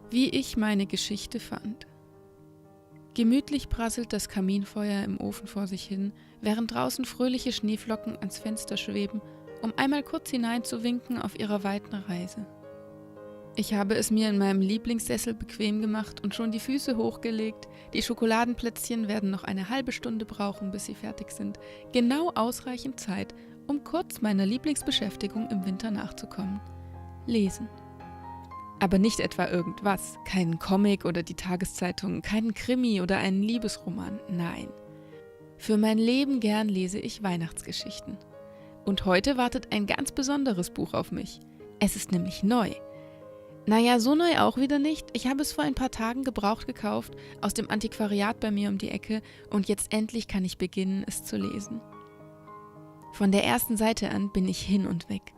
Wie ich meine Geschichte fand. Gemütlich prasselt das Kaminfeuer im Ofen vor sich hin, während draußen fröhliche Schneeflocken ans Fenster schweben, um einmal kurz hineinzuwinken auf ihrer weiten Reise. Ich habe es mir in meinem Lieblingssessel bequem gemacht und schon die Füße hochgelegt. Die Schokoladenplätzchen werden noch eine halbe Stunde brauchen, bis sie fertig sind. Genau ausreichend Zeit, um kurz meiner Lieblingsbeschäftigung im Winter nachzukommen. Lesen. Aber nicht etwa irgendwas, keinen Comic oder die Tageszeitung, keinen Krimi oder einen Liebesroman, nein. Für mein Leben gern lese ich Weihnachtsgeschichten. Und heute wartet ein ganz besonderes Buch auf mich. Es ist nämlich neu. Naja, so neu auch wieder nicht. Ich habe es vor ein paar Tagen gebraucht gekauft, aus dem Antiquariat bei mir um die Ecke und jetzt endlich kann ich beginnen, es zu lesen. Von der ersten Seite an bin ich hin und weg.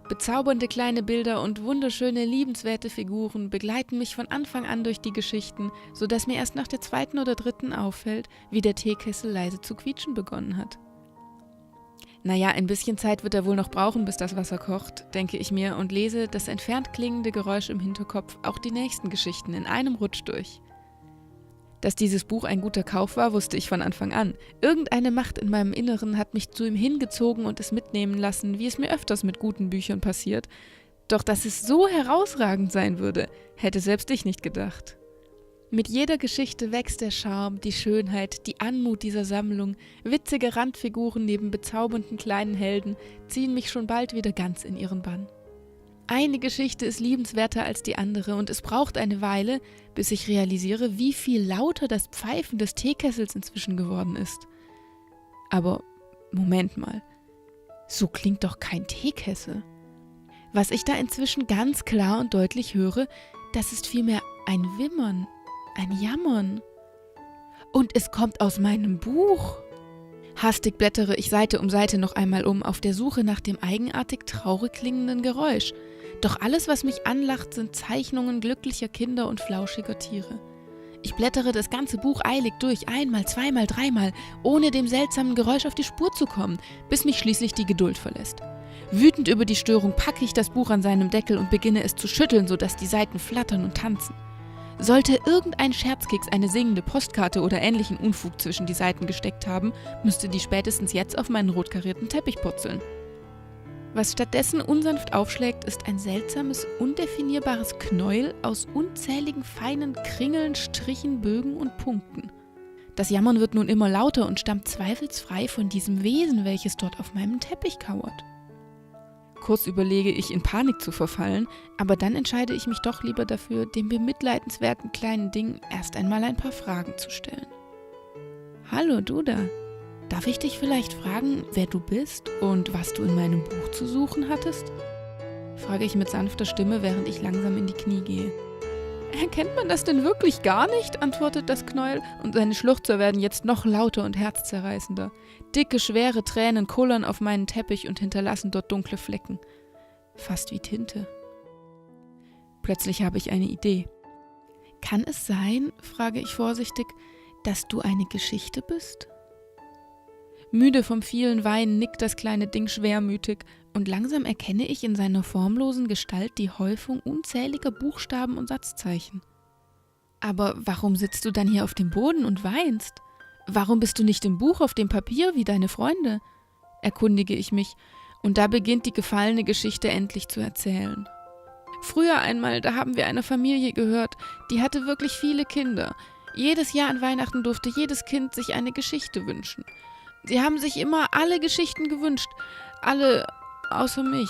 Bezaubernde kleine Bilder und wunderschöne, liebenswerte Figuren begleiten mich von Anfang an durch die Geschichten, sodass mir erst nach der zweiten oder dritten auffällt, wie der Teekessel leise zu quietschen begonnen hat. Naja, ein bisschen Zeit wird er wohl noch brauchen, bis das Wasser kocht, denke ich mir und lese das entfernt klingende Geräusch im Hinterkopf auch die nächsten Geschichten in einem Rutsch durch. Dass dieses Buch ein guter Kauf war, wusste ich von Anfang an. Irgendeine Macht in meinem Inneren hat mich zu ihm hingezogen und es mitnehmen lassen, wie es mir öfters mit guten Büchern passiert. Doch dass es so herausragend sein würde, hätte selbst ich nicht gedacht. Mit jeder Geschichte wächst der Charme, die Schönheit, die Anmut dieser Sammlung. Witzige Randfiguren neben bezaubernden kleinen Helden ziehen mich schon bald wieder ganz in ihren Bann. Eine Geschichte ist liebenswerter als die andere und es braucht eine Weile, bis ich realisiere, wie viel lauter das Pfeifen des Teekessels inzwischen geworden ist. Aber Moment mal, so klingt doch kein Teekessel. Was ich da inzwischen ganz klar und deutlich höre, das ist vielmehr ein Wimmern, ein Jammern. Und es kommt aus meinem Buch. Hastig blättere ich Seite um Seite noch einmal um, auf der Suche nach dem eigenartig traurig klingenden Geräusch. Doch alles, was mich anlacht, sind Zeichnungen glücklicher Kinder und flauschiger Tiere. Ich blättere das ganze Buch eilig durch, einmal, zweimal, dreimal, ohne dem seltsamen Geräusch auf die Spur zu kommen, bis mich schließlich die Geduld verlässt. Wütend über die Störung packe ich das Buch an seinem Deckel und beginne es zu schütteln, sodass die Seiten flattern und tanzen. Sollte irgendein Scherzkeks eine singende Postkarte oder ähnlichen Unfug zwischen die Seiten gesteckt haben, müsste die spätestens jetzt auf meinen rot karierten Teppich purzeln. Was stattdessen unsanft aufschlägt, ist ein seltsames, undefinierbares Knäuel aus unzähligen feinen Kringeln, Strichen, Bögen und Punkten. Das Jammern wird nun immer lauter und stammt zweifelsfrei von diesem Wesen, welches dort auf meinem Teppich kauert. Kurz überlege ich, in Panik zu verfallen, aber dann entscheide ich mich doch lieber dafür, dem bemitleidenswerten kleinen Ding erst einmal ein paar Fragen zu stellen. Hallo, du da. Darf ich dich vielleicht fragen, wer du bist und was du in meinem Buch zu suchen hattest? Frage ich mit sanfter Stimme, während ich langsam in die Knie gehe. Erkennt man das denn wirklich gar nicht? Antwortet das Knäuel und seine Schluchzer werden jetzt noch lauter und herzzerreißender. Dicke, schwere Tränen kullern auf meinen Teppich und hinterlassen dort dunkle Flecken. Fast wie Tinte. Plötzlich habe ich eine Idee. Kann es sein, frage ich vorsichtig, dass du eine Geschichte bist? Müde vom vielen Weinen nickt das kleine Ding schwermütig und langsam erkenne ich in seiner formlosen Gestalt die Häufung unzähliger Buchstaben und Satzzeichen. Aber warum sitzt du dann hier auf dem Boden und weinst? Warum bist du nicht im Buch auf dem Papier wie deine Freunde? Erkundige ich mich und da beginnt die gefallene Geschichte endlich zu erzählen. Früher einmal, da haben wir einer Familie gehört, die hatte wirklich viele Kinder. Jedes Jahr an Weihnachten durfte jedes Kind sich eine Geschichte wünschen. Sie haben sich immer alle Geschichten gewünscht, alle außer mich.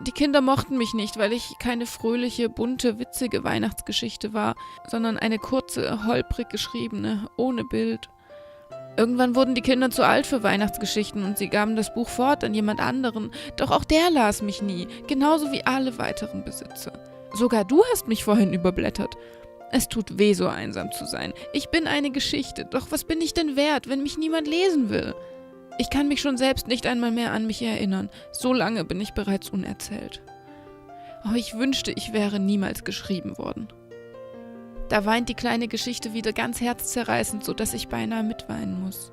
Die Kinder mochten mich nicht, weil ich keine fröhliche, bunte, witzige Weihnachtsgeschichte war, sondern eine kurze, holprig geschriebene, ohne Bild. Irgendwann wurden die Kinder zu alt für Weihnachtsgeschichten und sie gaben das Buch fort an jemand anderen, doch auch der las mich nie, genauso wie alle weiteren Besitzer. Sogar du hast mich vorhin überblättert. Es tut weh, so einsam zu sein. Ich bin eine Geschichte, doch was bin ich denn wert, wenn mich niemand lesen will? Ich kann mich schon selbst nicht einmal mehr an mich erinnern. So lange bin ich bereits unerzählt. Oh, ich wünschte, ich wäre niemals geschrieben worden. Da weint die kleine Geschichte wieder ganz herzzerreißend, sodass ich beinahe mitweinen muss.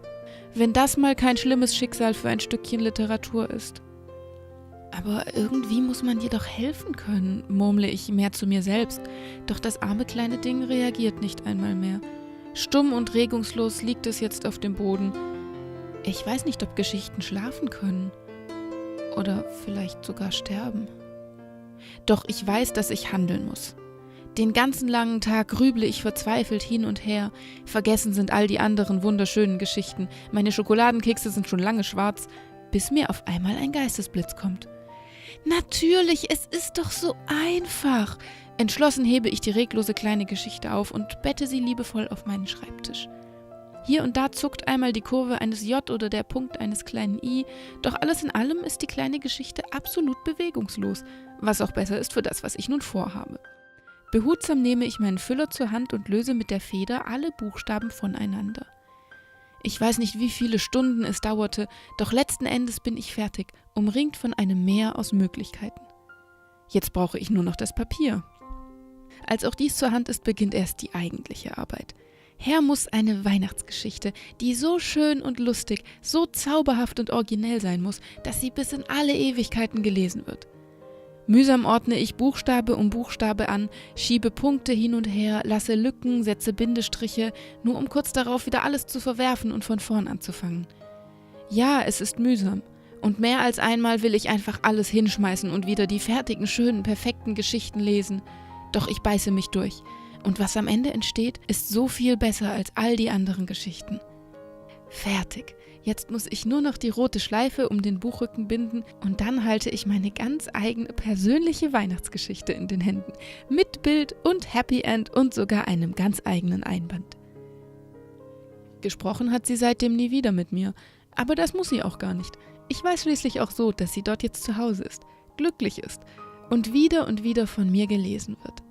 Wenn das mal kein schlimmes Schicksal für ein Stückchen Literatur ist. Aber irgendwie muss man ihr doch helfen können, murmle ich mehr zu mir selbst. Doch das arme kleine Ding reagiert nicht einmal mehr. Stumm und regungslos liegt es jetzt auf dem Boden. Ich weiß nicht, ob Geschichten schlafen können. Oder vielleicht sogar sterben. Doch ich weiß, dass ich handeln muss. Den ganzen langen Tag grüble ich verzweifelt hin und her. Vergessen sind all die anderen wunderschönen Geschichten. Meine Schokoladenkekse sind schon lange schwarz, bis mir auf einmal ein Geistesblitz kommt. Natürlich, es ist doch so einfach. Entschlossen hebe ich die reglose kleine Geschichte auf und bette sie liebevoll auf meinen Schreibtisch. Hier und da zuckt einmal die Kurve eines J oder der Punkt eines kleinen I, doch alles in allem ist die kleine Geschichte absolut bewegungslos, was auch besser ist für das, was ich nun vorhabe. Behutsam nehme ich meinen Füller zur Hand und löse mit der Feder alle Buchstaben voneinander. Ich weiß nicht, wie viele Stunden es dauerte, doch letzten Endes bin ich fertig, umringt von einem Meer aus Möglichkeiten. Jetzt brauche ich nur noch das Papier. Als auch dies zur Hand ist, beginnt erst die eigentliche Arbeit. Her muss eine Weihnachtsgeschichte, die so schön und lustig, so zauberhaft und originell sein muss, dass sie bis in alle Ewigkeiten gelesen wird. Mühsam ordne ich Buchstabe um Buchstabe an, schiebe Punkte hin und her, lasse Lücken, setze Bindestriche, nur um kurz darauf wieder alles zu verwerfen und von vorn anzufangen. Ja, es ist mühsam. Und mehr als einmal will ich einfach alles hinschmeißen und wieder die fertigen, schönen, perfekten Geschichten lesen. Doch ich beiße mich durch. Und was am Ende entsteht, ist so viel besser als all die anderen Geschichten. Fertig. Jetzt muss ich nur noch die rote Schleife um den Buchrücken binden und dann halte ich meine ganz eigene persönliche Weihnachtsgeschichte in den Händen. Mit Bild und Happy End und sogar einem ganz eigenen Einband. Gesprochen hat sie seitdem nie wieder mit mir. Aber das muss sie auch gar nicht. Ich weiß schließlich auch so, dass sie dort jetzt zu Hause ist, glücklich ist und wieder von mir gelesen wird.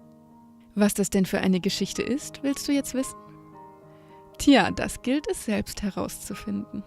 Was das denn für eine Geschichte ist, willst du jetzt wissen? Tja, das gilt es selbst herauszufinden.